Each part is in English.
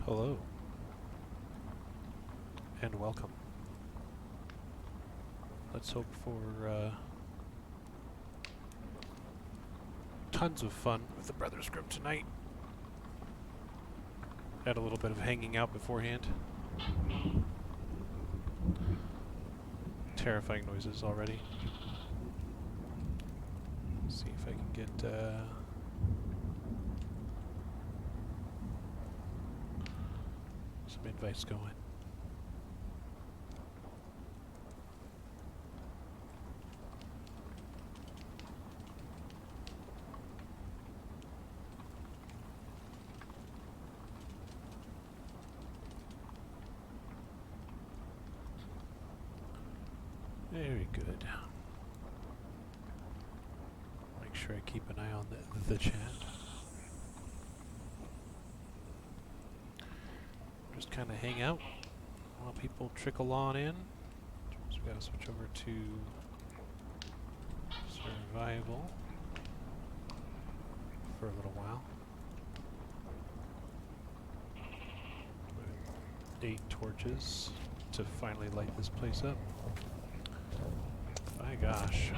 Hello, and welcome. Let's hope for tons of fun with the Brothers Grimm tonight. Had a little bit of hanging out beforehand. Terrifying noises already. See if I can get some advice going. Very good. Make sure I keep an eye on the chat. Just kind of hang out while people trickle on in. So we gotta switch over to survival for a little while. 8 torches to finally light this place up. My gosh.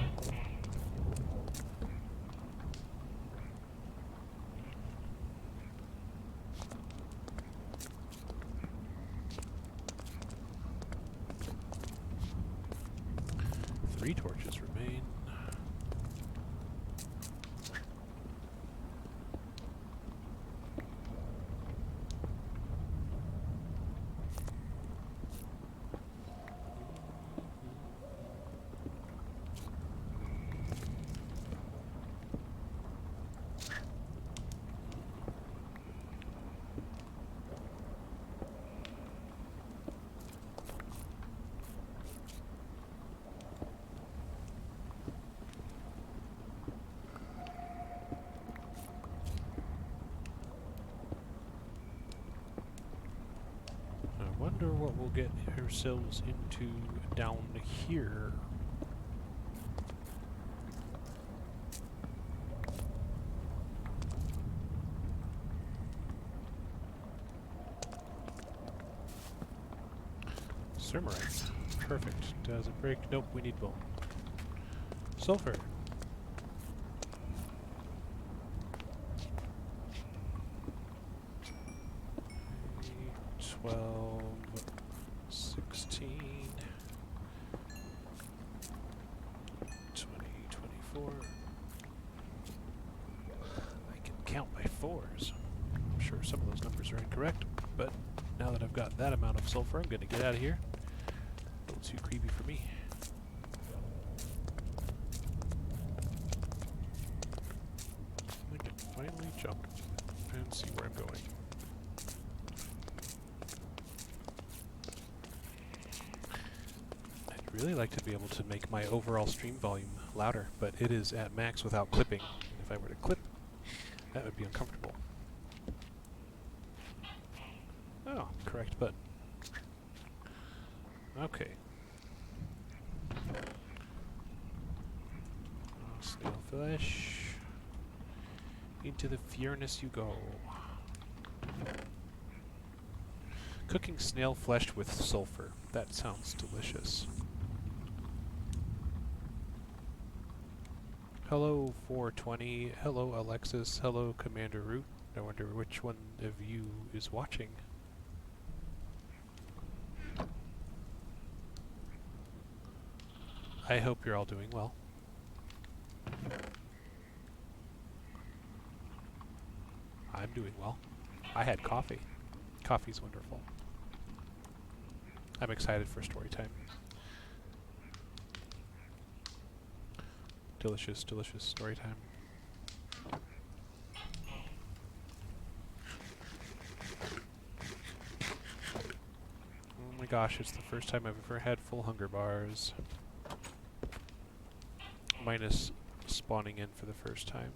Three torches remain. I wonder what we'll get ourselves into down here. Sermerite. Perfect. Does it break? Nope, we need bone. Sulfur. 12, 16, 20, 24. I can count by fours. I'm sure some of those numbers are incorrect, but now that I've got that amount of sulfur, I'm going to get out of here. A little too creepy for me. I can finally jump and see where I'm going. I'd really like to be able to make my overall stream volume louder, but it is at max without clipping. If I were to clip, that would be uncomfortable. Oh, correct button. Okay. Snail flesh. Into the furnace you go. Cooking snail flesh with sulfur. That sounds delicious. Hello 420. Hello Alexis. Hello Commander Root. I wonder which one of you is watching. I hope you're all doing well. I'm doing well. I had coffee. Coffee's wonderful. I'm excited for story time. Delicious, delicious story time. Oh my gosh, it's the first time I've ever had full hunger bars. Minus spawning in for the first time.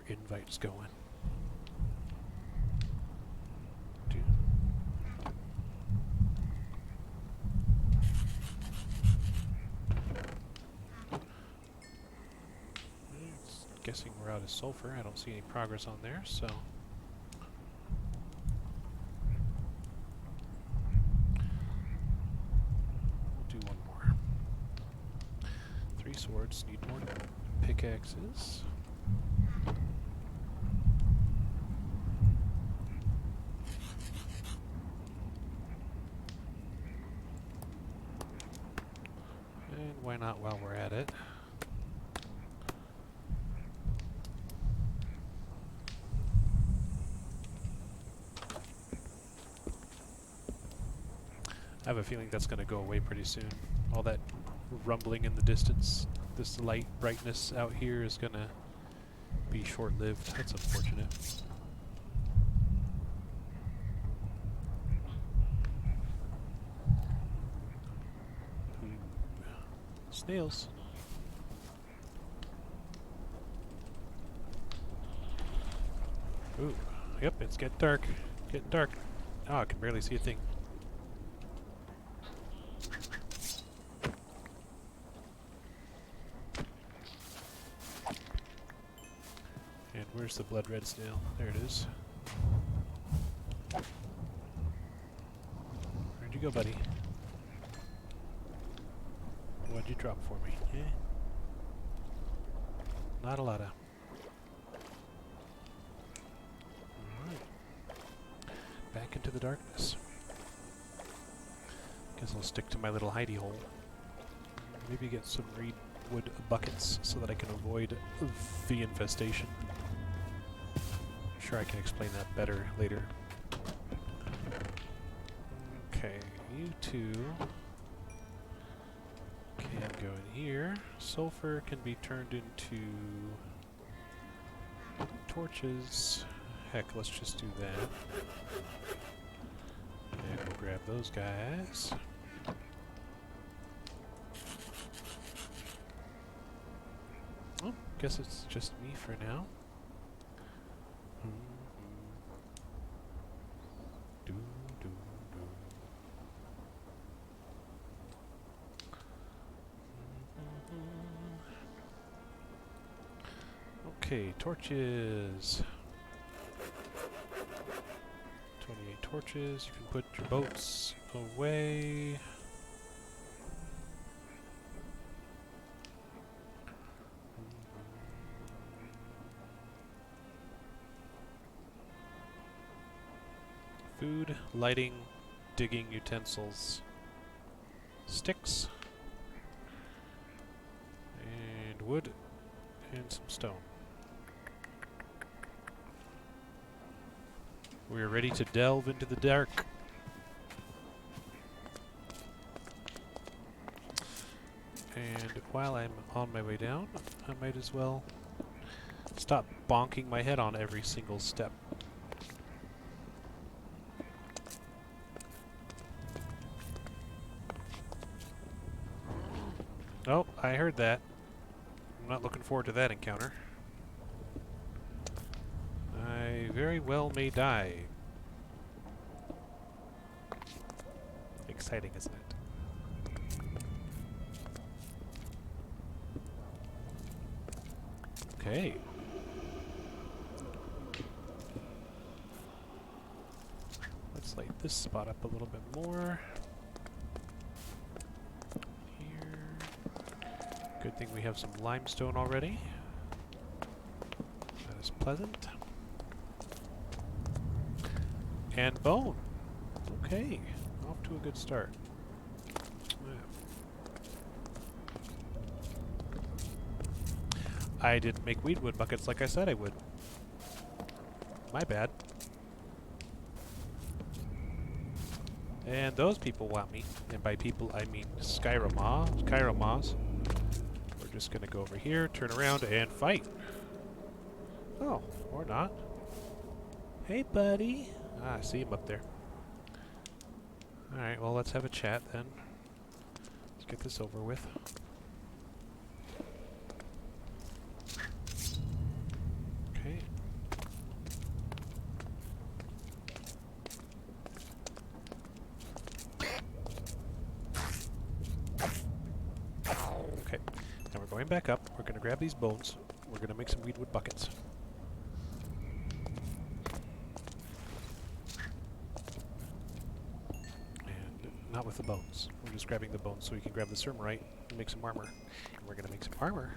invites going. Guessing we're out of sulfur. I don't see any progress on there, so we'll do one more. 3 swords, need more pickaxes. And why not while we're at it? I have a feeling that's going to go away pretty soon. All that rumbling in the distance, this light brightness out here is going to be short-lived. That's unfortunate. Snails. Ooh, yep, it's getting dark. Getting dark. Oh, I can barely see a thing. And where's the blood red snail? There it is. Where'd you go, buddy? What'd you drop for me? Eh? Not a lot of. Alright. Back into the darkness. Guess I'll stick to my little hidey hole. Maybe get some reed wood buckets so that I can avoid the infestation. I'm sure I can explain that better later. Okay, you two can go in here. Sulfur can be turned into torches. Heck, let's just do that. And we'll grab those guys. Oh, guess it's just me for now. Okay, torches. 28 torches. You can put your boats away. Food, lighting, digging utensils, sticks, and wood, and some stone. We are ready to delve into the dark. And while I'm on my way down, I might as well stop bonking my head on every single step. Oh, I heard that. I'm not looking forward to that encounter. I very well may die. Exciting, isn't it? Okay. Let's light this spot up a little bit more. Good thing we have some limestone already. That is pleasant. And bone. Okay, off to a good start. I didn't make weedwood buckets like I said I would. My bad. And those people want me. And by people I mean Skyromas. Just gonna go over here, turn around, and fight. Oh, or not. Hey, buddy. Ah, I see him up there. Alright, well, let's have a chat then. Let's get this over with. Okay. going back up. We're going to grab these bones. We're going to make some weedwood buckets. And not with the bones. We're just grabbing the bones so we can grab the sermerite and make some armor. And we're going to make some armor.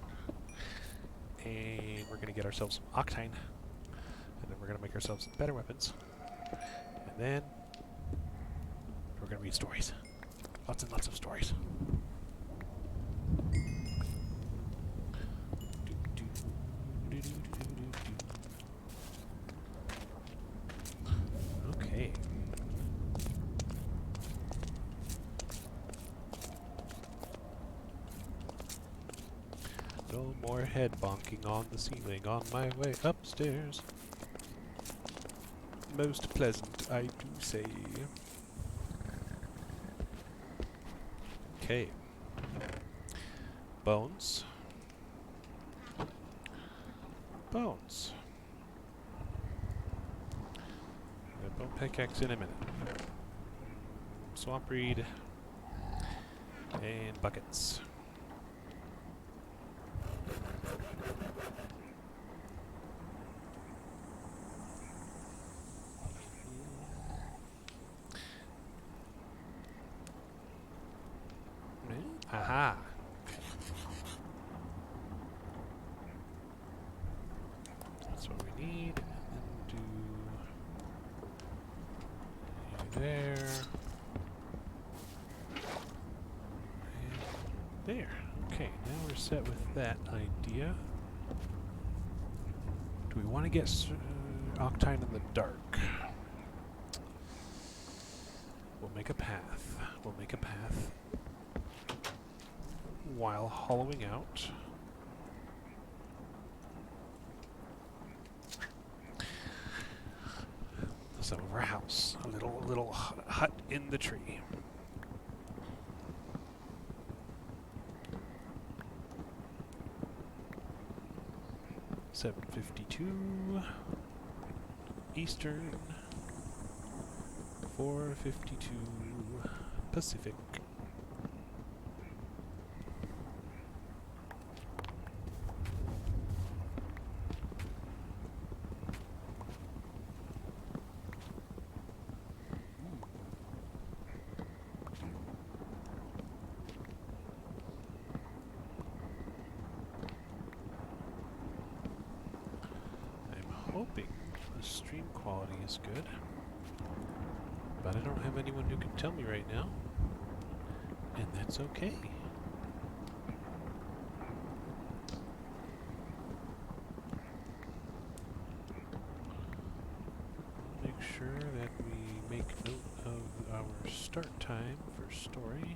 And we're going to get ourselves some octane. And then we're going to make ourselves better weapons. And then we're going to read stories. Lots and lots of stories. Okay. No more head bonking on the ceiling on my way upstairs. Most pleasant, I do say. Okay. Bones. Bones. A bone pickaxe in a minute. Swamp reed. And buckets. Aha! That's what we need. And then do there. And there. Okay, now we're set with that idea. Do we want to get octane in the dark? We'll make a path. We'll make a path while hollowing out. Some of our house. A little hut in the tree. $7:52 Eastern, 4:52 Pacific. Hoping the stream quality is good, but I don't have anyone who can tell me right now, and that's okay. Make sure that we make note of our start time for story.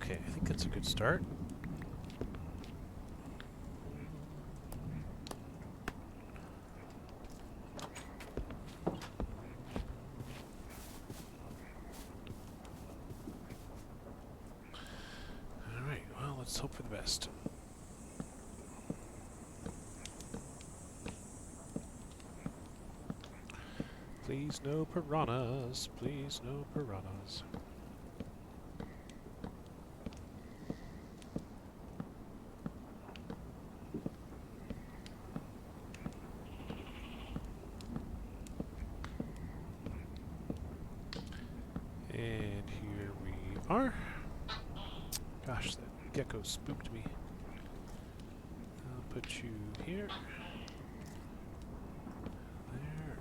Okay, I think that's a good start. Alright, well, let's hope for the best. Please no piranhas. Please no piranhas. And here we are. Gosh, that gecko spooked me. I'll put you here. There.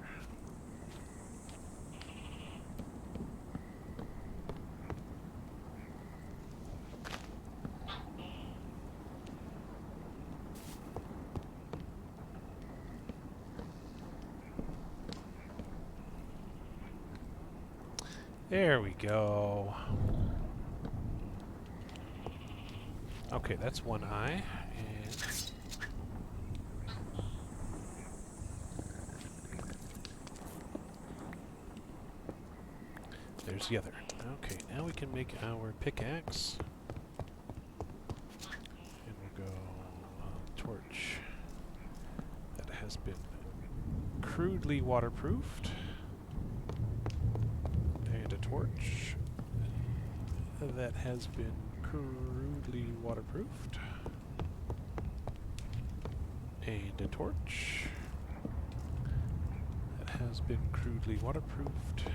There we go. Okay, that's one eye, and there's the other. Okay, now we can make our pickaxe. And we'll go torch that has been crudely waterproofed. And a torch that has been crudely waterproofed. And a torch that has been crudely waterproofed.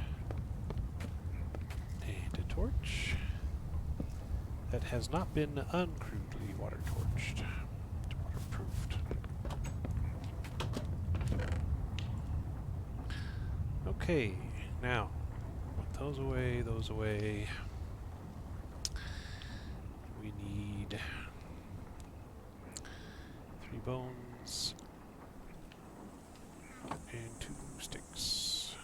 And a torch that has not been uncrudely waterproofed. Okay, now put those away, those away. We need 3 bones and 2 sticks.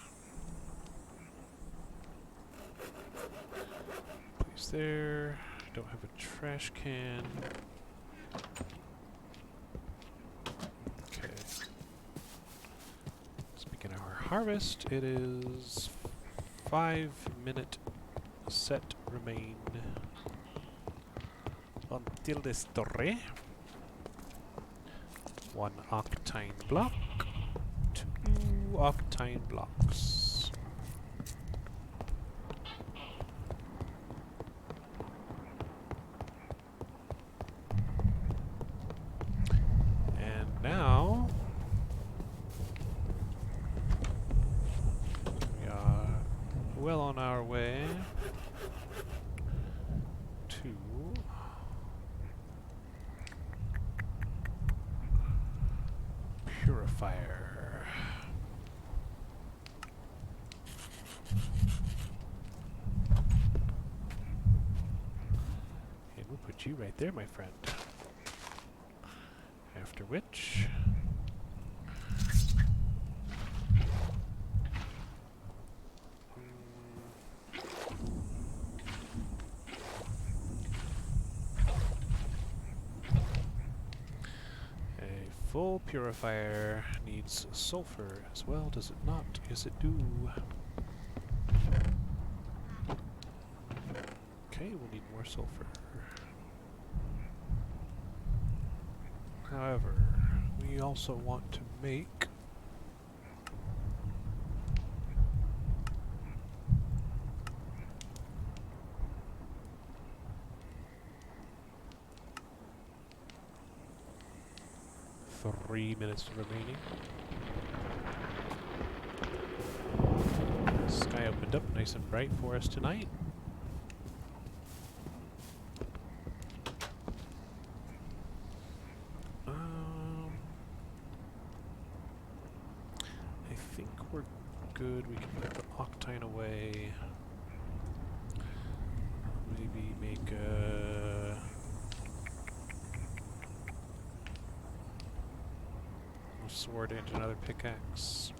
Place there. Don't have a trash can. Okay. Speaking of our harvest, it is 5-minute set remain until the story. 1 octane block, 2 octane blocks. And now we are well on our way to purifier. And we'll put you right there, my friend. After which a full purifier needs sulfur as well, does it not? Yes, it do. Okay, we'll need more sulfur. However, we also want to make three minutes remaining. Sky opened up nice and bright for us tonight. I think we're good. We can put the octane away. Maybe make a sword and another pickaxe.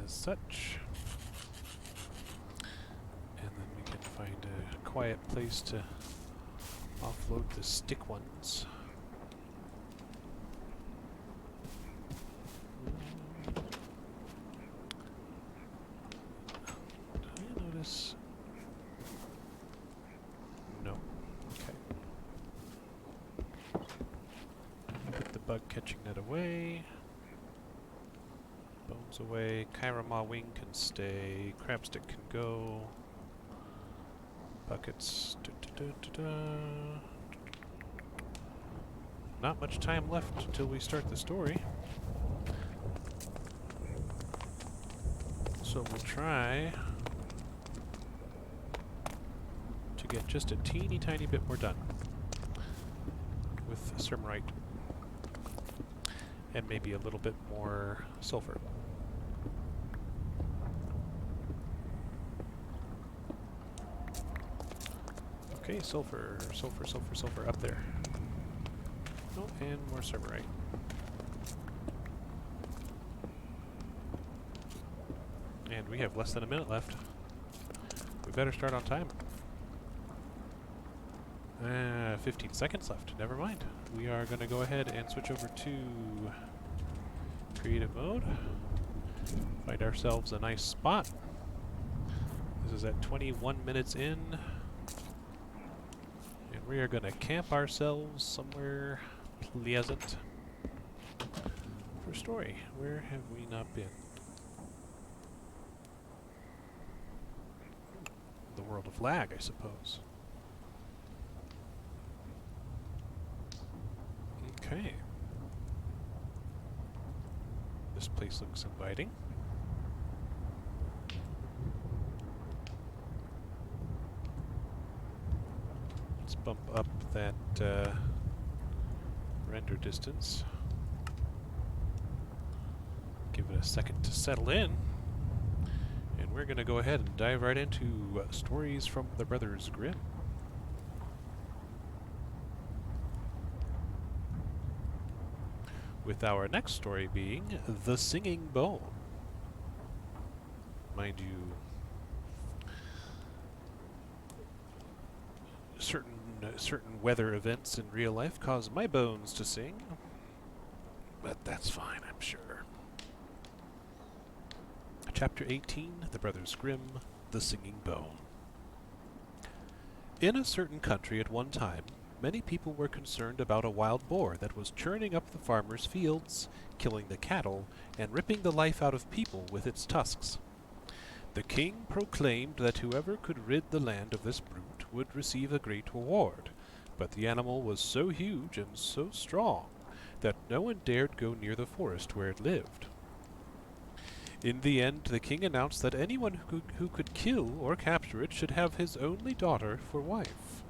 As such. And then we can find a quiet place to offload the stick ones. No. Okay. Put the bug catching net away. Bones away. Kairama wing can stay. Crabstick can go. Buckets. Not much time left until we start the story. So we'll try to get just a teeny tiny bit more done with Sermerite and maybe a little bit more sulfur. Okay, sulfur, sulfur, sulfur, sulfur up there. Oh, and more Sermerite. And we have less than a minute left. We better start on time. 15 seconds left. Never mind. We are going to go ahead and switch over to creative mode. Find ourselves a nice spot. This is at 21 minutes in. And we are going to camp ourselves somewhere pleasant. For story, where have we not been? The world of lag, I suppose. Okay. This place looks inviting. Let's bump up that render distance. Give it a second to settle in. And we're going to go ahead and dive right into stories from the Brothers Grimm. With our next story being The Singing Bone. Mind you, certain weather events in real life cause my bones to sing, but that's fine, I'm sure. Chapter 18, The Brothers Grimm, The Singing Bone. In a certain country at one time, many people were concerned about a wild boar that was churning up the farmers' fields, killing the cattle, and ripping the life out of people with its tusks. The king proclaimed that whoever could rid the land of this brute would receive a great reward, but the animal was so huge and so strong that no one dared go near the forest where it lived. In the end, the king announced that anyone who could kill or capture it should have his only daughter for wife.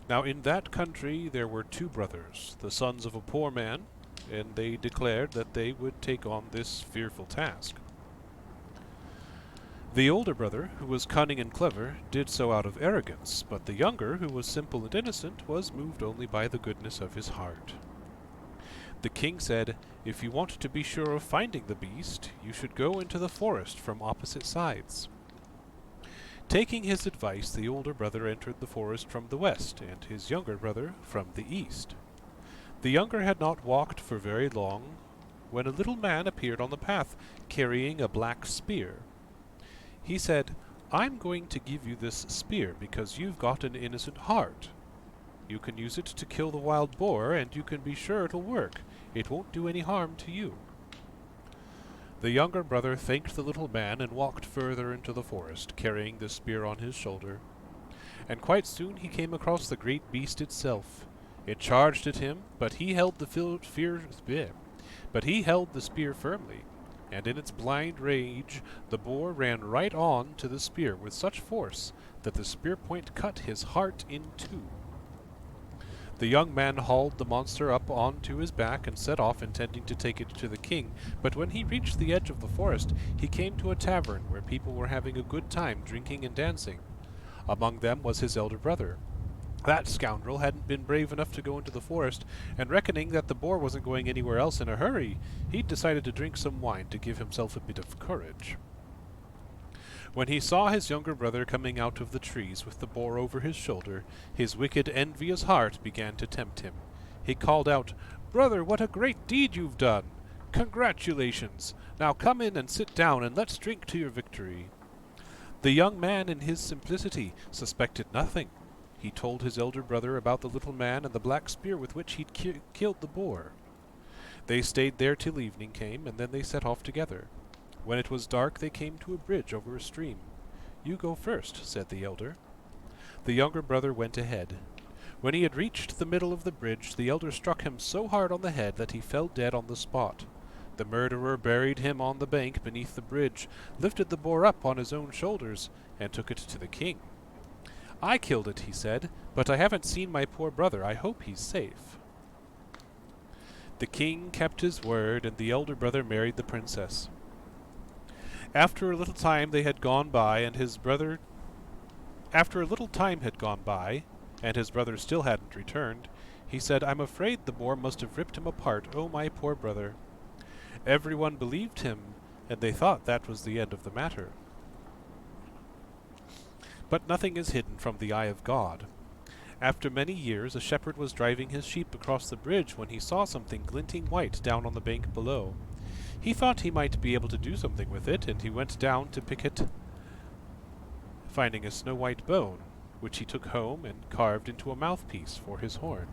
Now in that country there were two brothers, the sons of a poor man, and they declared that they would take on this fearful task. The older brother, who was cunning and clever, did so out of arrogance, but the younger, who was simple and innocent, was moved only by the goodness of his heart. The king said, "If you want to be sure of finding the beast, you should go into the forest from opposite sides." Taking his advice, the older brother entered the forest from the west, and his younger brother from the east. The younger had not walked for very long when a little man appeared on the path, carrying a black spear. He said, "I'm going to give you this spear because you've got an innocent heart. You can use it to kill the wild boar, and you can be sure it'll work. It won't do any harm to you." The younger brother thanked the little man and walked further into the forest, carrying the spear on his shoulder. And quite soon he came across the great beast itself. It charged at him, but he held the spear firmly, and in its blind rage the boar ran right on to the spear with such force that the spear point cut his heart in two. The young man hauled the monster up onto his back and set off, intending to take it to the king, but when he reached the edge of the forest, he came to a tavern where people were having a good time drinking and dancing. Among them was his elder brother. That scoundrel hadn't been brave enough to go into the forest, and reckoning that the boar wasn't going anywhere else in a hurry, he'd decided to drink some wine to give himself a bit of courage. When he saw his younger brother coming out of the trees with the boar over his shoulder, his wicked, envious heart began to tempt him. He called out, "Brother, what a great deed you've done! Congratulations! Now come in and sit down, and let's drink to your victory." The young man, in his simplicity, suspected nothing. He told his elder brother about the little man and the black spear with which he'd killed the boar. They stayed there till evening came, and then they set off together. When it was dark, they came to a bridge over a stream. "You go first," said the elder. The younger brother went ahead. When he had reached the middle of the bridge, the elder struck him so hard on the head that he fell dead on the spot. The murderer buried him on the bank beneath the bridge, lifted the boar up on his own shoulders, and took it to the king. "I killed it," he said, "but I haven't seen my poor brother. I hope he's safe." The king kept his word, and the elder brother married the princess. After a little time had gone by, and his brother still hadn't returned, he said, "I'm afraid the boar must have ripped him apart. Oh, my poor brother." Everyone believed him, and they thought that was the end of the matter. But nothing is hidden from the eye of God. After many years, a shepherd was driving his sheep across the bridge when he saw something glinting white down on the bank below. He thought he might be able to do something with it, and he went down to pick it finding a snow-white bone, which he took home and carved into a mouthpiece for his horn.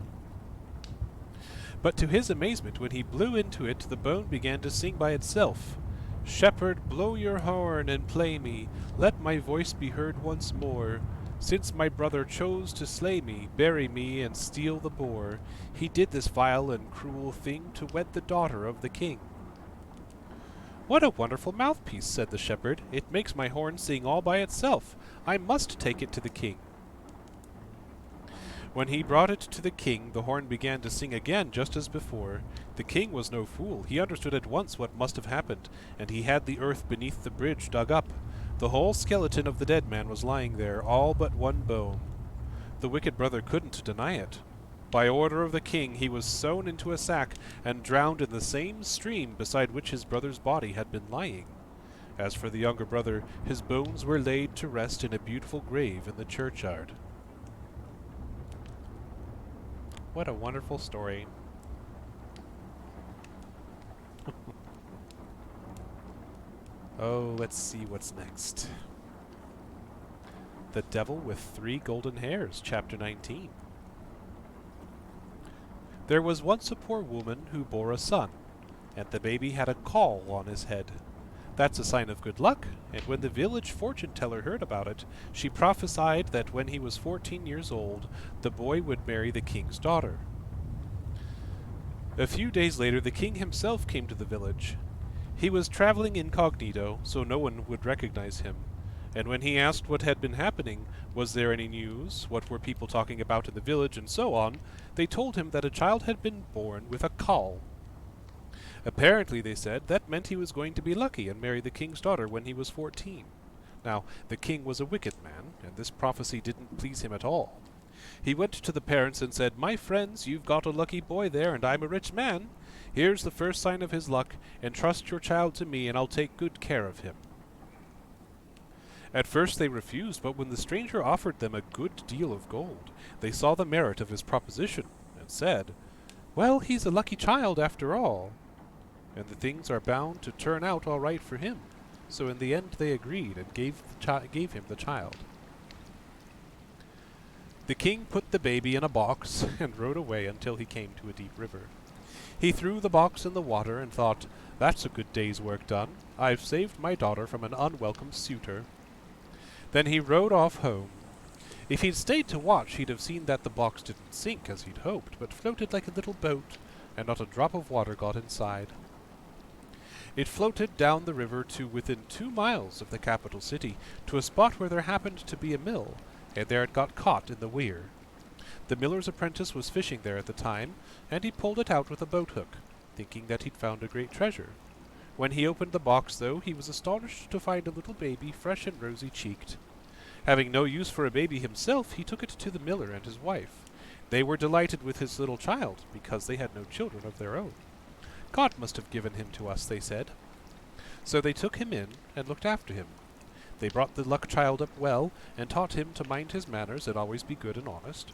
But to his amazement, when he blew into it, the bone began to sing by itself. "Shepherd, blow your horn and play me, let my voice be heard once more. Since my brother chose to slay me, bury me, and steal the boar, he did this vile and cruel thing to wed the daughter of the king." "What a wonderful mouthpiece," said the shepherd. "It makes my horn sing all by itself. I must take it to the king." When he brought it to the king, the horn began to sing again just as before. The king was no fool. He understood at once what must have happened, and he had the earth beneath the bridge dug up. The whole skeleton of the dead man was lying there, all but one bone. The wicked brother couldn't deny it. By order of the king, he was sewn into a sack and drowned in the same stream beside which his brother's body had been lying. As for the younger brother, his bones were laid to rest in a beautiful grave in the churchyard. What a wonderful story. Oh, let's see what's next. The Devil with 3 Golden Hairs, Chapter 19. There was once a poor woman who bore a son, and the baby had a caul on his head. That's a sign of good luck, and when the village fortune-teller heard about it, she prophesied that when he was 14 years old, the boy would marry the king's daughter. A few days later, the king himself came to the village. He was traveling incognito, so no one would recognize him, and when he asked what had been happening, was there any news, what were people talking about in the village, and so on, they told him that a child had been born with a caul. Apparently, they said, that meant he was going to be lucky and marry the king's daughter when he was 14. Now, the king was a wicked man, and this prophecy didn't please him at all. He went to the parents and said, "My friends, you've got a lucky boy there, and I'm a rich man. Here's the first sign of his luck. Entrust your child to me, and I'll take good care of him." At first they refused, but when the stranger offered them a good deal of gold, they saw the merit of his proposition, and said, "Well, he's a lucky child after all, and the things are bound to turn out all right for him." So in the end they agreed, and gave him the child. The king put the baby in a box, and rode away until he came to a deep river. He threw the box in the water, and thought, "That's a good day's work done. I've saved my daughter from an unwelcome suitor." Then he rode off home. If he'd stayed to watch, he'd have seen that the box didn't sink as he'd hoped, but floated like a little boat, and not a drop of water got inside. It floated down the river to within 2 miles of the capital city, to a spot where there happened to be a mill, and there it got caught in the weir. The miller's apprentice was fishing there at the time, and he pulled it out with a boat-hook, thinking that he'd found a great treasure. When he opened the box, though, he was astonished to find a little baby, fresh and rosy-cheeked. Having no use for a baby himself, he took it to the miller and his wife. They were delighted with his little child, because they had no children of their own. "God must have given him to us," they said. So they took him in and looked after him. They brought the luck child up well, and taught him to mind his manners and always be good and honest.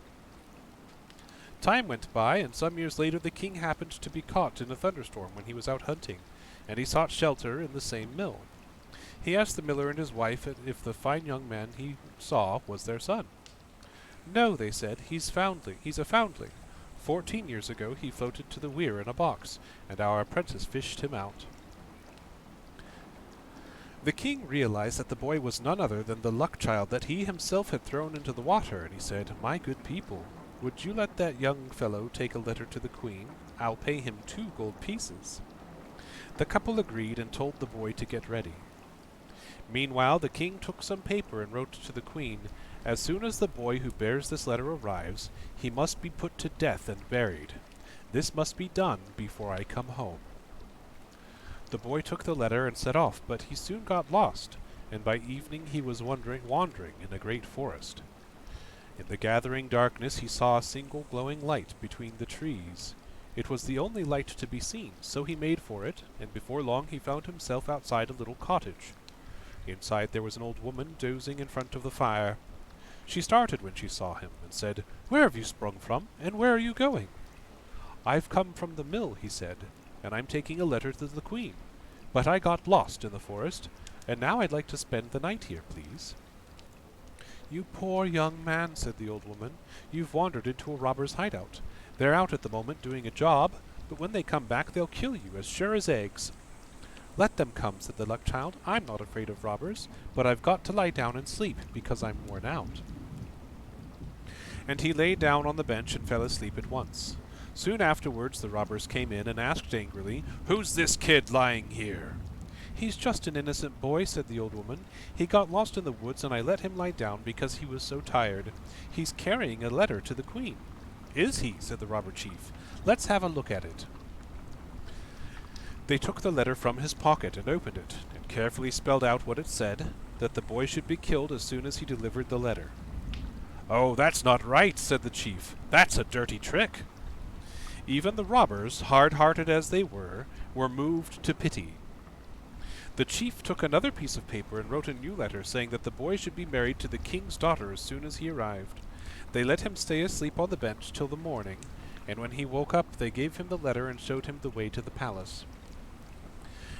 Time went by, and some years later the king happened to be caught in a thunderstorm when he was out hunting, and he sought shelter in the same mill. He asked the miller and his wife if the fine young man he saw was their son. "No," they said, he's a foundling. 14 years ago he floated to the weir in a box, and our apprentice fished him out." The king realized that the boy was none other than the luck child that he himself had thrown into the water, and he said, "My good people, would you let that young fellow take a letter to the queen? I'll pay him 2 gold pieces." The couple agreed and told the boy to get ready. Meanwhile the king took some paper and wrote to the queen, "As soon as the boy who bears this letter arrives, he must be put to death and buried. This must be done before I come home." The boy took the letter and set off, but he soon got lost, and by evening he was wandering in a great forest. In the gathering darkness he saw a single glowing light between the trees. It was the only light to be seen, so he made for it, and before long he found himself outside a little cottage. Inside there was an old woman dozing in front of the fire. She started when she saw him, and said, "Where have you sprung from, and where are you going?" "I've come from the mill," he said, "and I'm taking a letter to the queen. But I got lost in the forest, and now I'd like to spend the night here, please." "You poor young man," said the old woman. "You've wandered into a robber's hideout. They're out at the moment doing a job, but when they come back they'll kill you as sure as eggs." "Let them come," said the luck child. "I'm not afraid of robbers, but I've got to lie down and sleep, because I'm worn out." And he lay down on the bench and fell asleep at once. Soon afterwards the robbers came in and asked angrily, "Who's this kid lying here?" "He's just an innocent boy," said the old woman. "He got lost in the woods and I let him lie down because he was so tired. He's carrying a letter to the Queen." "Is he?" said the robber chief. "Let's have a look at it." They took the letter from his pocket and opened it, and carefully spelled out what it said, that the boy should be killed as soon as he delivered the letter. "Oh, that's not right," said the chief. "That's a dirty trick." Even the robbers, hard-hearted as they were moved to pity. The chief took another piece of paper and wrote a new letter saying that the boy should be married to the king's daughter as soon as he arrived. They let him stay asleep on the bench till the morning, and when he woke up they gave him the letter and showed him the way to the palace.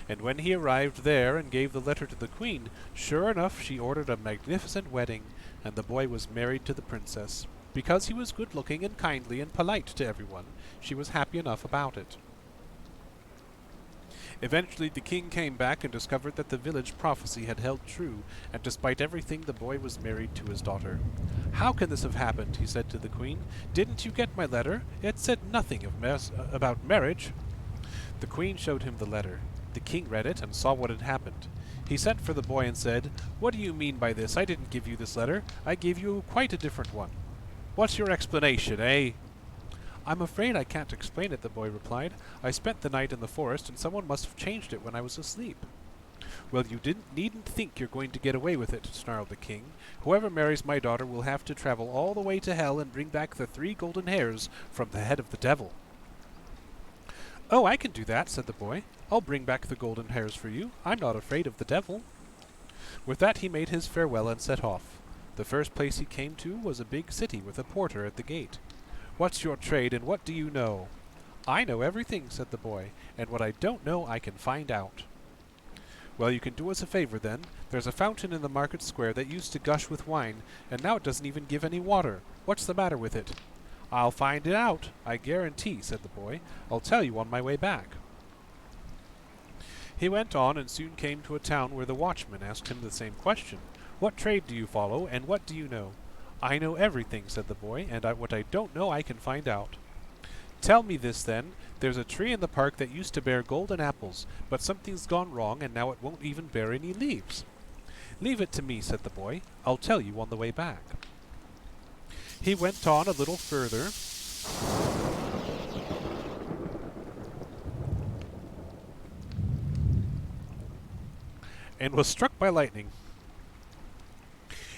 And when he arrived there and gave the letter to the queen, sure enough she ordered a magnificent wedding, and the boy was married to the princess. Because he was good-looking and kindly and polite to everyone, she was happy enough about it. Eventually the king came back and discovered that the village prophecy had held true, and despite everything the boy was married to his daughter. "How can this have happened?" he said to the queen. "Didn't you get my letter? It said nothing about marriage." The queen showed him the letter. The king read it and saw what had happened. He sent for the boy and said, "What do you mean by this? I didn't give you this letter. I gave you quite a different one. What's your explanation, eh?" "I'm afraid I can't explain it," the boy replied. "I spent the night in the forest, and someone must have changed it when I was asleep." "Well, you needn't think you're going to get away with it," snarled the king. "Whoever marries my daughter will have to travel all the way to hell and bring back the 3 golden hairs from the head of the devil." "Oh, I can do that," said the boy. "I'll bring back the golden hairs for you. I'm not afraid of the devil." With that he made his farewell and set off. The first place he came to was a big city with a porter at the gate. "What's your trade, and what do you know?" "I know everything," said the boy, "and what I don't know I can find out." "Well, you can do us a favor then. There's a fountain in the market square that used to gush with wine, and now it doesn't even give any water. What's the matter with it?" "I'll find it out, I guarantee," said the boy. "I'll tell you on my way back." He went on and soon came to a town where the watchman asked him the same question. "What trade do you follow, and what do you know?" "I know everything," said the boy, "and what I don't know I can find out." "Tell me this, then. There's a tree in the park that used to bear golden apples, but something's gone wrong, and now it won't even bear any leaves." "Leave it to me," said the boy. "I'll tell you on the way back." He went on a little further, and was struck by lightning.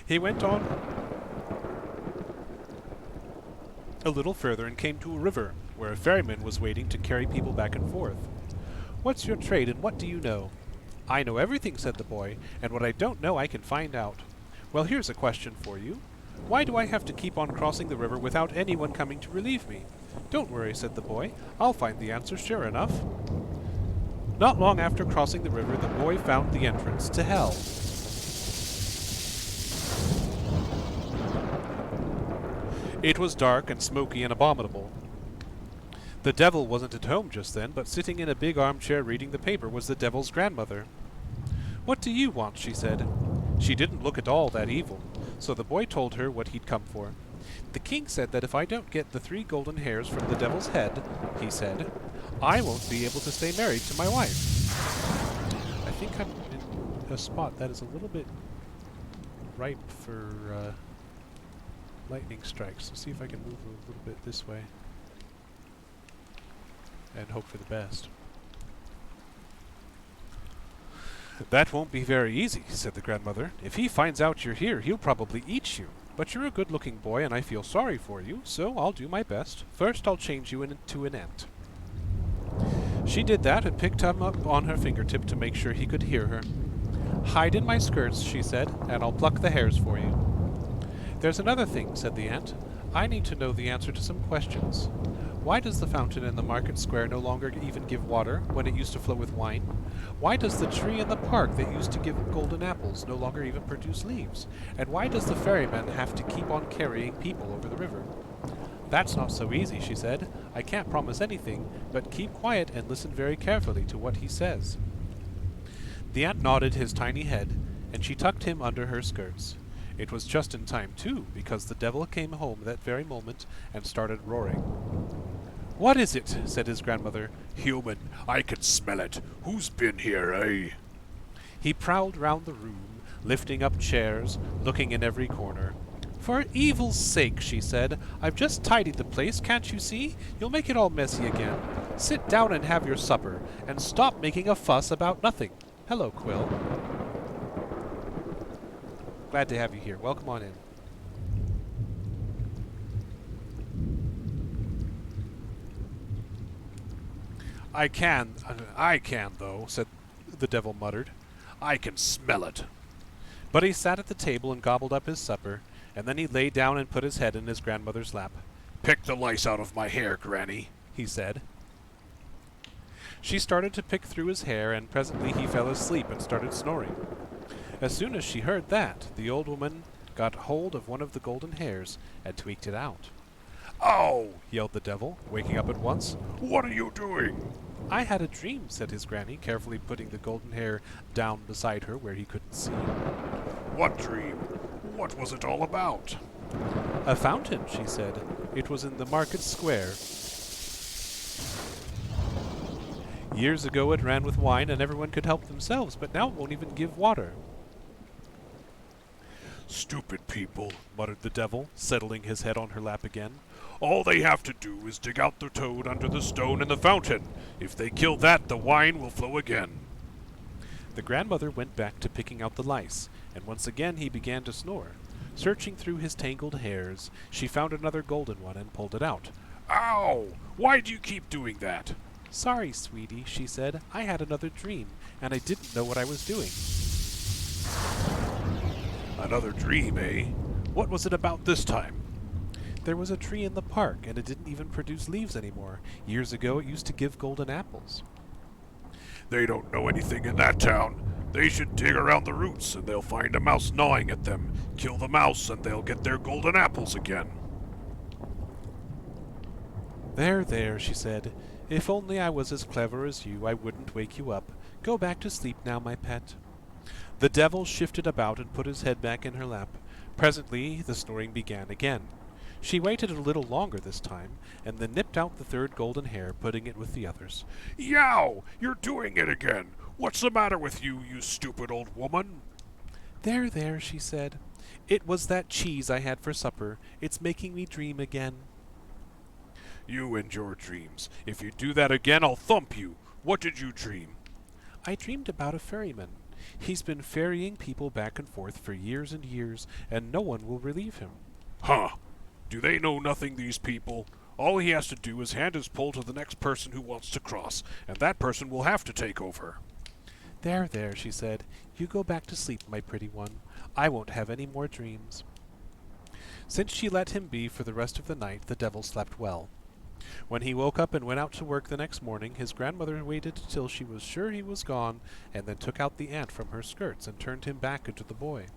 He went on a little further and came to a river, where a ferryman was waiting to carry people back and forth. "What's your trade, and what do you know?" "I know everything," said the boy, "and what I don't know I can find out." "Well, here's a question for you. Why do I have to keep on crossing the river without anyone coming to relieve me?" "Don't worry," said the boy. "I'll find the answer sure enough." Not long after crossing the river, the boy found the entrance to hell. It was dark and smoky and abominable. The devil wasn't at home just then, but sitting in a big armchair reading the paper was the devil's grandmother. "What do you want?" she said. She didn't look at all that evil, so the boy told her what he'd come for. "The king said that if I don't get the 3 golden hairs from the devil's head," he said, "I won't be able to stay married to my wife." I think I'm in a spot that is a little bit ripe for lightning strikes. So see if I can move a little bit this way and hope for the best. "That won't be very easy," said the grandmother. "If he finds out you're here, he'll probably eat you. But you're a good-looking boy, and I feel sorry for you, so I'll do my best. First, I'll change you into an ant." She did that and picked him up on her fingertip to make sure he could hear her. "Hide in my skirts," she said, "and I'll pluck the hairs for you." "There's another thing," said the ant. "I need to know the answer to some questions. Why does the fountain in the market square no longer even give water when it used to flow with wine? Why does the tree in the park that used to give golden apples no longer even produce leaves? And why does the ferryman have to keep on carrying people over the river? That's not so easy, she said. I can't promise anything, but keep quiet and listen very carefully to what he says. The ant nodded his tiny head, and she tucked him under her skirts. It was just in time, too, because the devil came home that very moment and started roaring. "What is it?" said his grandmother. "Human, I can smell it. Who's been here, eh?" He prowled round the room, lifting up chairs, looking in every corner. "For evil's sake," she said, "I've just tidied the place, can't you see? You'll make it all messy again. Sit down and have your supper, and stop making a fuss about nothing. Hello, Quill. Glad to have you here. Welcome on in." I can, though," said the devil muttered. "I can smell it." But he sat at the table and gobbled up his supper, and then he lay down and put his head in his grandmother's lap. "Pick the lice out of my hair, Granny," he said. She started to pick through his hair, and presently he fell asleep and started snoring. As soon as she heard that, the old woman got hold of one of the golden hairs and tweaked it out. "Ow!" yelled the devil, waking up at once. "What are you doing?" "I had a dream," said his granny, carefully putting the golden hair down beside her where he couldn't see. "What dream? What was it all about?" "A fountain," she said. "It was in the market square. Years ago it ran with wine and everyone could help themselves, but now it won't even give water." "Stupid people," muttered the devil, settling his head on her lap again. "All they have to do is dig out the toad under the stone in the fountain. If they kill that, the wine will flow again." The grandmother went back to picking out the lice, and once again he began to snore. Searching through his tangled hairs, she found another golden one and pulled it out. "Ow! Why do you keep doing that?" "Sorry, sweetie," she said. "I had another dream, and I didn't know what I was doing." "Another dream, eh? What was it about this time?" "There was a tree in the park, and it didn't even produce leaves anymore. Years ago it used to give golden apples." "They don't know anything in that town. They should dig around the roots, and they'll find a mouse gnawing at them. Kill the mouse, and they'll get their golden apples again." "There, there," she said. "If only I was as clever as you, I wouldn't wake you up. Go back to sleep now, my pet." The devil shifted about and put his head back in her lap. Presently the snoring began again. She waited a little longer this time, and then nipped out the third golden hair, putting it with the others. "Yow! You're doing it again! What's the matter with you, you stupid old woman?" "There, there," she said. "It was that cheese I had for supper. It's making me dream again." "You and your dreams. If you do that again, I'll thump you. What did you dream?" "I dreamed about a ferryman. He's been ferrying people back and forth for years and years, and no one will relieve him." "Huh! Do they know nothing, these people? All he has to do is hand his pole to the next person who wants to cross, and that person will have to take over." "There, there," she said. "You go back to sleep, my pretty one. I won't have any more dreams." Since she let him be for the rest of the night, the devil slept well. When he woke up and went out to work the next morning, his grandmother waited till she was sure he was gone, and then took out the ant from her skirts and turned him back into the boy.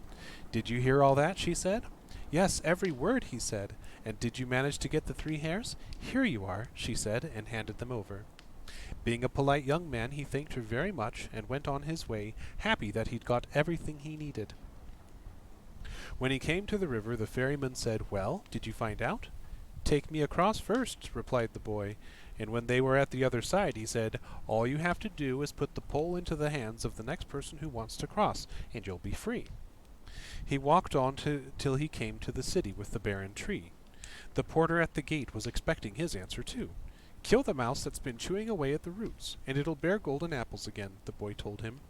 "Did you hear all that?" she said. "Yes, every word," he said. "And did you manage to get the 3 hairs? Here you are," she said, and handed them over. Being a polite young man, he thanked her very much and went on his way, happy that he'd got everything he needed. When he came to the river, the ferryman said, "Well, did you find out?" "Take me across first," replied the boy, and when they were at the other side, he said, "All you have to do is put the pole into the hands of the next person who wants to cross, and you'll be free." He walked on till he came to the city with the barren tree. The porter at the gate was expecting his answer too. "Kill the mouse that's been chewing away at the roots, and it'll bear golden apples again," the boy told him.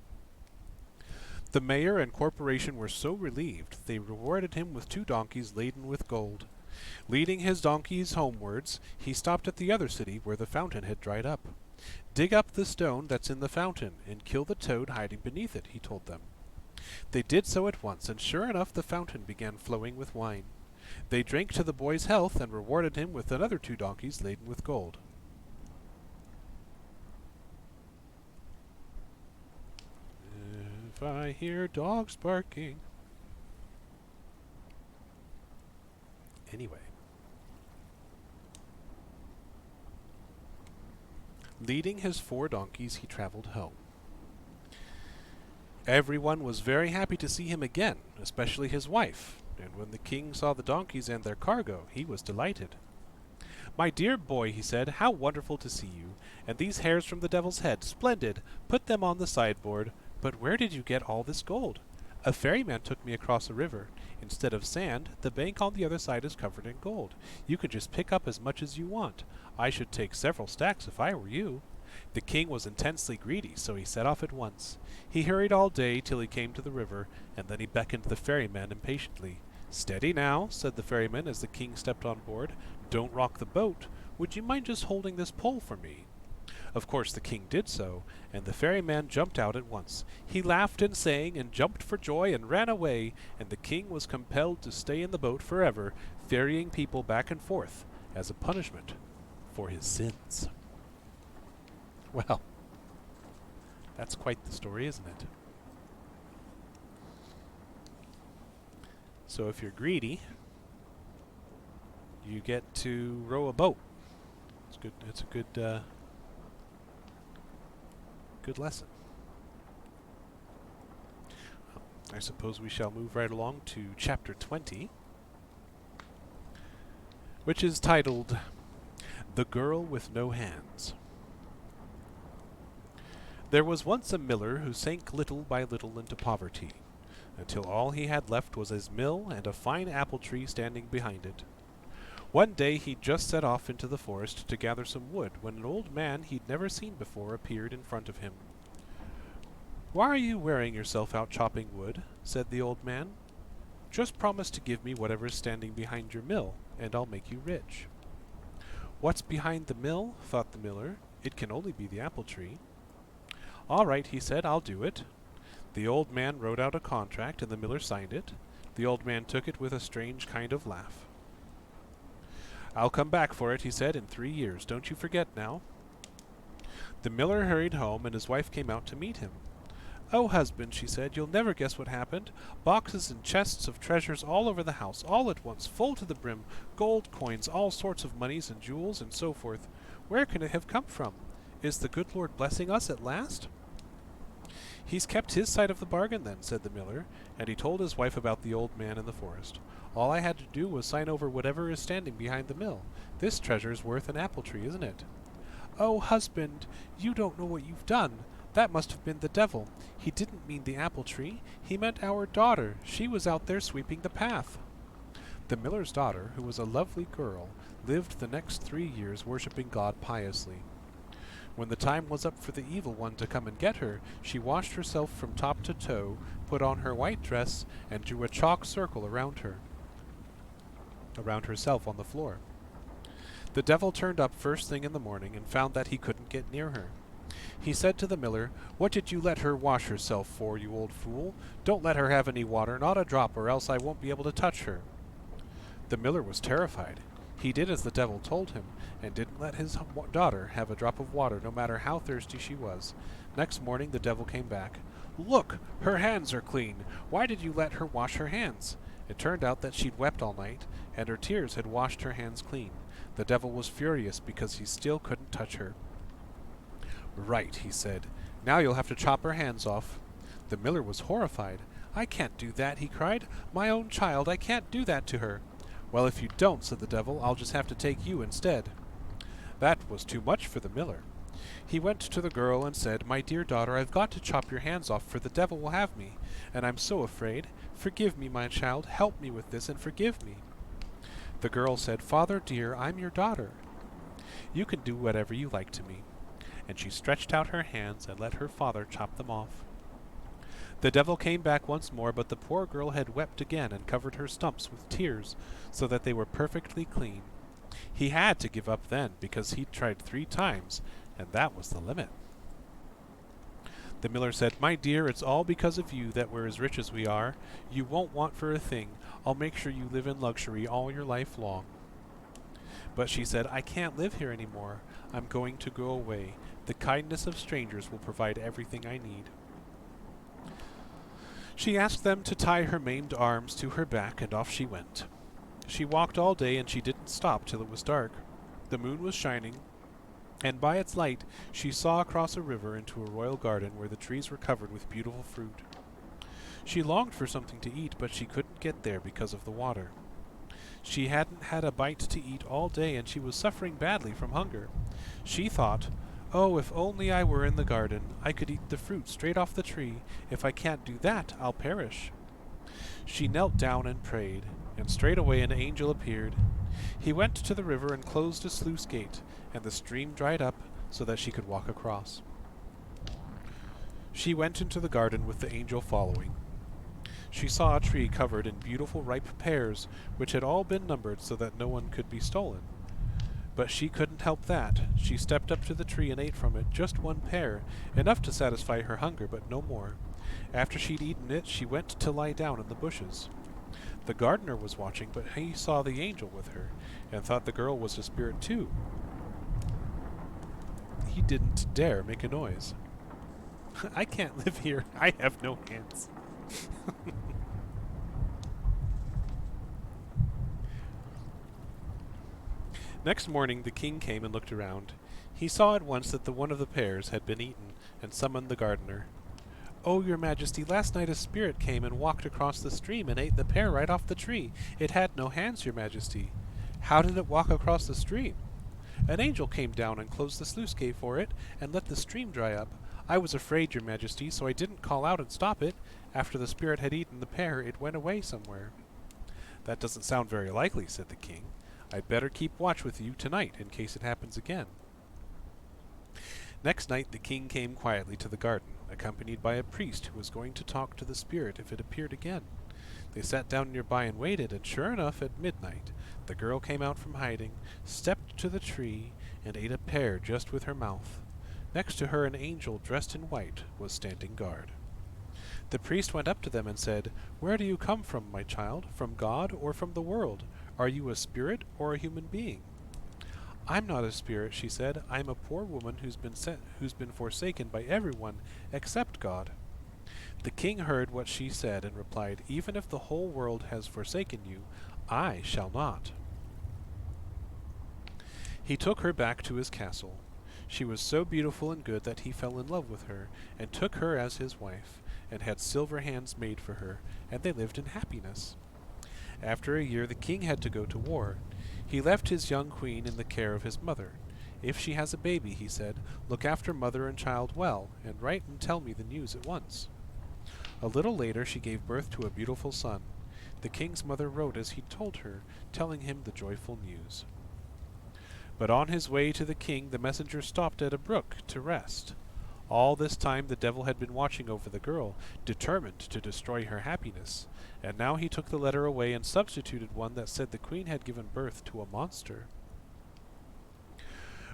The mayor and corporation were so relieved, they rewarded him with 2 donkeys laden with gold. Leading his donkeys homewards, he stopped at the other city where the fountain had dried up. "Dig up the stone that's in the fountain, and kill the toad hiding beneath it," he told them. They did so at once, and sure enough the fountain began flowing with wine. They drank to the boy's health and rewarded him with another 2 donkeys laden with gold. If I hear dogs barking. Anyway. Leading his 4 donkeys, he traveled home. Everyone was very happy to see him again, especially his wife, and when the king saw the donkeys and their cargo, he was delighted. "My dear boy," he said, "how wonderful to see you! And these hairs from the devil's head, splendid! Put them on the sideboard. But where did you get all this gold? A ferryman took me across a river. Instead of sand, the bank on the other side is covered in gold. You can just pick up as much as you want. I should take several stacks if I were you." The king was intensely greedy, so he set off at once. He hurried all day till he came to the river, and then he beckoned the ferryman impatiently. "Steady now," said the ferryman as the king stepped on board. "Don't rock the boat. Would you mind just holding this pole for me?" Of course the king did so, and the ferryman jumped out at once. He laughed and sang and jumped for joy and ran away, and the king was compelled to stay in the boat forever, ferrying people back and forth as a punishment for his sins. Well, that's quite the story, isn't it? So if you're greedy, you get to row a boat. It's good. It's a good good lesson. I suppose we shall move right along to chapter 20, which is titled The Girl with No Hands. There was once a miller who sank little by little into poverty, until all he had left was his mill and a fine apple tree standing behind it. One day he'd just set off into the forest to gather some wood when an old man he'd never seen before appeared in front of him. "Why are you wearing yourself out chopping wood?" said the old man. "Just promise to give me whatever is standing behind your mill, and I'll make you rich." "What's behind the mill?" thought the miller. "It can only be the apple tree." "All right," he said, "I'll do it." The old man wrote out a contract, and the miller signed it. The old man took it with a strange kind of laugh. "I'll come back for it," he said, "in 3 years. Don't you forget now." The miller hurried home, and his wife came out to meet him. "Oh, husband," she said, "you'll never guess what happened. Boxes and chests of treasures all over the house, all at once, full to the brim, gold coins, all sorts of moneys and jewels, and so forth. Where can it have come from? Is the good Lord blessing us at last?" "He's kept his side of the bargain, then," said the miller, and he told his wife about the old man in the forest. "All I had to do was sign over whatever is standing behind the mill. This treasure's worth an apple tree, isn't it?" "Oh, husband, you don't know what you've done. That must have been the devil. He didn't mean the apple tree. He meant our daughter. She was out there sweeping the path." The miller's daughter, who was a lovely girl, lived the next 3 years worshipping God piously. When the time was up for the evil one to come and get her, she washed herself from top to toe, put on her white dress, and drew a chalk circle around herself on the floor. The devil turned up first thing in the morning and found that he couldn't get near her. He said to the miller, "What did you let her wash herself for, you old fool? Don't let her have any water, not a drop, or else I won't be able to touch her." The miller was terrified. He did as the devil told him, and didn't let his daughter have a drop of water, no matter how thirsty she was. Next morning the devil came back. "Look, her hands are clean. Why did you let her wash her hands?" It turned out that she'd wept all night, and her tears had washed her hands clean. The devil was furious because he still couldn't touch her. "Right," he said. "Now you'll have to chop her hands off." The miller was horrified. "I can't do that," he cried. "My own child, I can't do that to her." "Well, if you don't," said the devil, "I'll just have to take you instead." That was too much for the miller. He went to the girl and said, "My dear daughter, I've got to chop your hands off, for the devil will have me, and I'm so afraid. Forgive me, my child, help me with this, and forgive me." The girl said, "Father dear, I'm your daughter. You can do whatever you like to me." And she stretched out her hands and let her father chop them off. The devil came back once more, but the poor girl had wept again and covered her stumps with tears, so that they were perfectly clean. He had to give up then, because he'd tried 3 times, and that was the limit. The miller said, "My dear, it's all because of you that we're as rich as we are. You won't want for a thing. I'll make sure you live in luxury all your life long." But she said, "I can't live here anymore. I'm going to go away. The kindness of strangers will provide everything I need." She asked them to tie her maimed arms to her back, and off she went. She walked all day, and she didn't stop till it was dark. The moon was shining, and by its light she saw across a river into a royal garden where the trees were covered with beautiful fruit. She longed for something to eat, but she couldn't get there because of the water. She hadn't had a bite to eat all day, and she was suffering badly from hunger. She thought, "Oh, if only I were in the garden, I could eat the fruit straight off the tree. If I can't do that, I'll perish." She knelt down and prayed, and straightway an angel appeared. He went to the river and closed a sluice gate, and the stream dried up so that she could walk across. She went into the garden with the angel following. She saw a tree covered in beautiful ripe pears, which had all been numbered so that no one could be stolen. But she couldn't help that. She stepped up to the tree and ate from it just one pear, enough to satisfy her hunger, but no more. After she'd eaten it, she went to lie down in the bushes. The gardener was watching, but he saw the angel with her, and thought the girl was a spirit too. He didn't dare make a noise. "I can't live here. I have no hands." Next morning the king came and looked around. He saw at once that one of the pears had been eaten, and summoned the gardener. "Oh, your majesty, last night a spirit came and walked across the stream and ate the pear right off the tree. It had no hands, your majesty." "How did it walk across the stream?" "An angel came down and closed the sluice gate for it, and let the stream dry up. I was afraid, your majesty, so I didn't call out and stop it. After the spirit had eaten the pear, it went away somewhere." "That doesn't sound very likely," said the king. "I'd better keep watch with you tonight in case it happens again." Next night the king came quietly to the garden, accompanied by a priest who was going to talk to the spirit if it appeared again. They sat down nearby and waited, and sure enough, at midnight, the girl came out from hiding, stepped to the tree, and ate a pear just with her mouth. Next to her an angel dressed in white was standing guard. The priest went up to them and said, "Where do you come from, my child? From God or from the world? Are you a spirit or a human being?" "I'm not a spirit," she said. "I'm a poor woman who's been forsaken by everyone except God." The king heard what she said and replied, "Even if the whole world has forsaken you, I shall not." He took her back to his castle. She was so beautiful and good that he fell in love with her, and took her as his wife, and had silver hands made for her, and they lived in happiness. After a year the king had to go to war. He left his young queen in the care of his mother. "If she has a baby," he said, "look after mother and child well, and write and tell me the news at once." A little later she gave birth to a beautiful son. The king's mother wrote as he told her, telling him the joyful news. But on his way to the king the messenger stopped at a brook to rest. All this time the devil had been watching over the girl, determined to destroy her happiness, and now he took the letter away and substituted one that said the queen had given birth to a monster.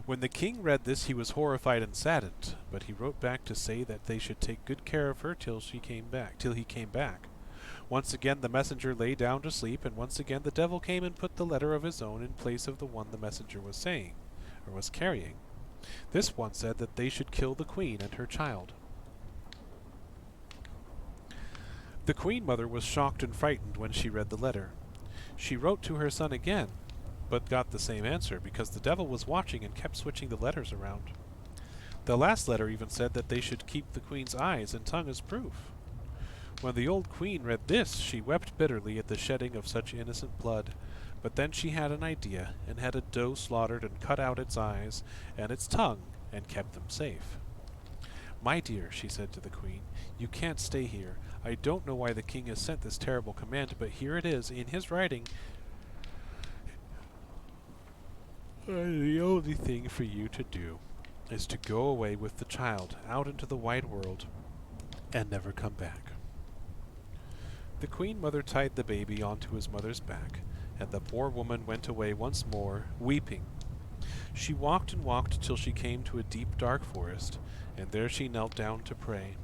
When the king read this he was horrified and saddened, but he wrote back to say that they should take good care of her till he came back. Once again the messenger lay down to sleep, and once again the devil came and put the letter of his own in place of the one the messenger was carrying. This one said that they should kill the queen and her child. The queen mother was shocked and frightened when she read the letter. She wrote to her son again, but got the same answer, because the devil was watching and kept switching the letters around. The last letter even said that they should keep the queen's eyes and tongue as proof. When the old queen read this, she wept bitterly at the shedding of such innocent blood, but then she had an idea, and had a doe slaughtered and cut out its eyes and its tongue, and kept them safe. "My dear," she said to the queen, "you can't stay here. I don't know why the king has sent this terrible command, but here it is, in his writing. The only thing for you to do is to go away with the child out into the wide world and never come back." The queen mother tied the baby onto his mother's back, and the poor woman went away once more, weeping. She walked and walked till she came to a deep dark forest, and there she knelt down to pray.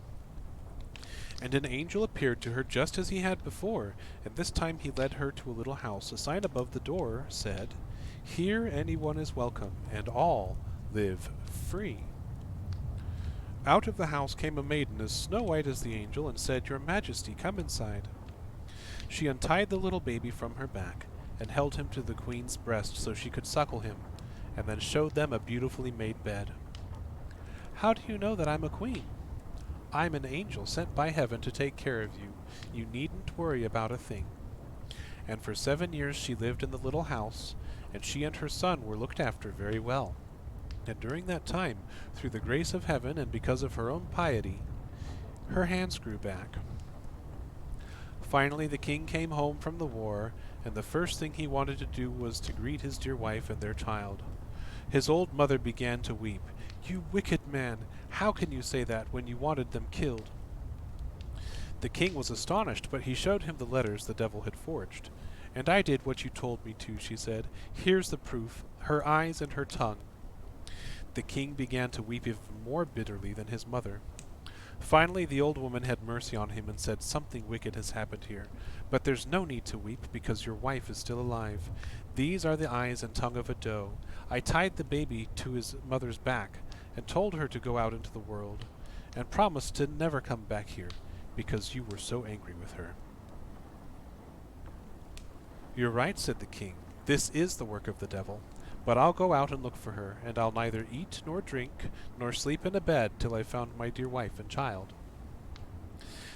And an angel appeared to her just as he had before, and this time he led her to a little house. A sign above the door said, "Here anyone is welcome, and all live free." Out of the house came a maiden as snow white as the angel, and said, "Your Majesty, come inside." She untied the little baby from her back, and held him to the queen's breast so she could suckle him, and then showed them a beautifully made bed. "How do you know that I'm a queen?" "I'm an angel sent by heaven to take care of you. You needn't worry about a thing." And for 7 years she lived in the little house, and she and her son were looked after very well. And during that time, through the grace of heaven and because of her own piety, her hands grew back. Finally the king came home from the war, and the first thing he wanted to do was to greet his dear wife and their child. His old mother began to weep. "You wicked man! How can you say that when you wanted them killed?" The king was astonished, but he showed him the letters the devil had forged. "And I did what you told me to," she said. "Here's the proof, her eyes and her tongue." The king began to weep even more bitterly than his mother. Finally the old woman had mercy on him and said, "Something wicked has happened here, but there's no need to weep because your wife is still alive. These are the eyes and tongue of a doe. I tied the baby to his mother's back and told her to go out into the world, and promised to never come back here because you were so angry with her." "You're right," said the king. "This is the work of the devil. But I'll go out and look for her, and I'll neither eat nor drink nor sleep in a bed till I've found my dear wife and child."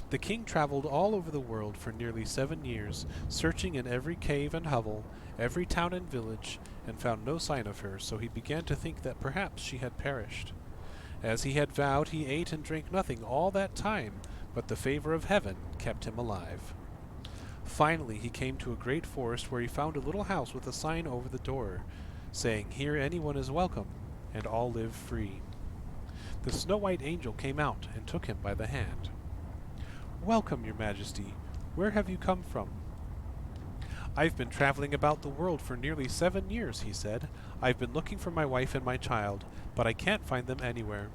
The king traveled all over the world for nearly 7 years, searching in every cave and hovel, every town and village, and found no sign of her, so he began to think that perhaps she had perished. As he had vowed, he ate and drank nothing all that time, but the favor of heaven kept him alive. Finally he came to a great forest where he found a little house with a sign over the door, saying, "Here anyone is welcome, and all live free." The snow-white angel came out and took him by the hand. "Welcome, your Majesty. Where have you come from?" "I've been traveling about the world for nearly 7 years," he said. "I've been looking for my wife and my child, but I can't find them anywhere."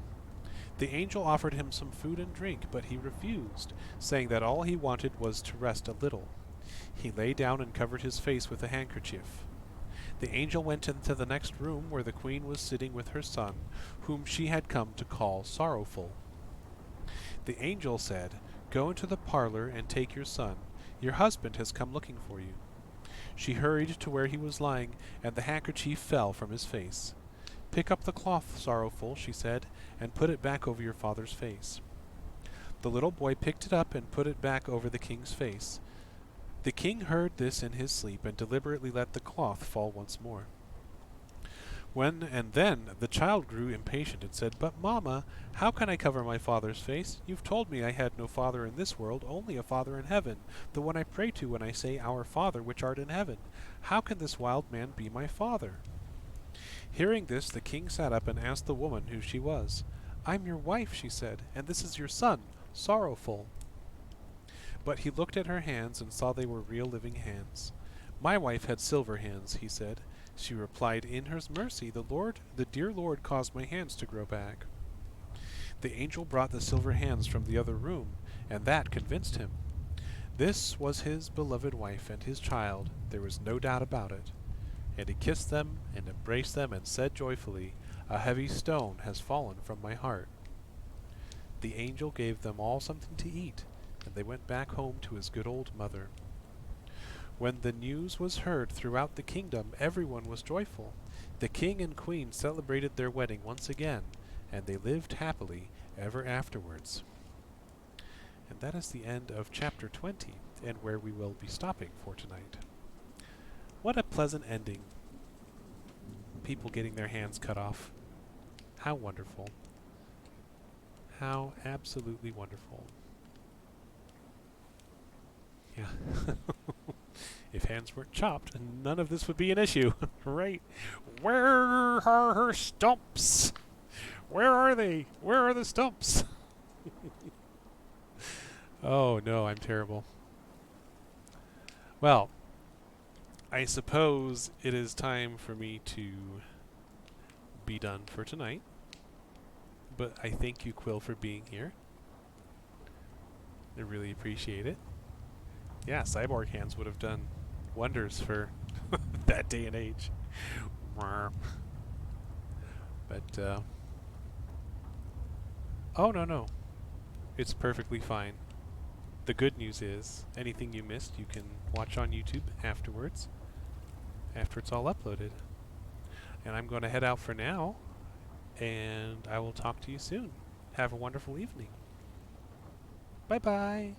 The angel offered him some food and drink, but he refused, saying that all he wanted was to rest a little. He lay down and covered his face with a handkerchief. The angel went into the next room where the queen was sitting with her son, whom she had come to call Sorrowful. The angel said, "Go into the parlor and take your son. Your husband has come looking for you." She hurried to where he was lying, and the handkerchief fell from his face. "Pick up the cloth, Sorrowful," she said, "and put it back over your father's face." The little boy picked it up and put it back over the king's face. The king heard this in his sleep and deliberately let the cloth fall once more. Then the child grew impatient and said, "But, Mamma, how can I cover my father's face? You've told me I had no father in this world, only a Father in heaven, the one I pray to when I say, 'Our Father, which art in heaven.' How can this wild man be my father?" Hearing this, the king sat up and asked the woman who she was. "I'm your wife," she said, "and this is your son, Sorrowful." But he looked at her hands and saw they were real living hands. "My wife had silver hands," he said. She replied, "In his mercy, the dear Lord caused my hands to grow back." The angel brought the silver hands from the other room, and that convinced him. This was his beloved wife and his child, there was no doubt about it. And he kissed them and embraced them and said joyfully, "A heavy stone has fallen from my heart." The angel gave them all something to eat, and they went back home to his good old mother. When the news was heard throughout the kingdom, everyone was joyful. The king and queen celebrated their wedding once again, and they lived happily ever afterwards. And that is the end of chapter 20, and where we will be stopping for tonight. What a pleasant ending. People getting their hands cut off. How wonderful. How absolutely wonderful. Yeah. If hands weren't chopped, none of this would be an issue, right? Where are her stumps? Where are they? Where are the stumps? Oh no, I'm terrible. Well, I suppose it is time for me to be done for tonight. But I thank you, Quill, for being here. I really appreciate it. Yeah, cyborg hands would have done wonders for that day and age. But, oh, no. It's perfectly fine. The good news is, anything you missed, you can watch on YouTube afterwards, after it's all uploaded. And I'm going to head out for now, and I will talk to you soon. Have a wonderful evening. Bye-bye.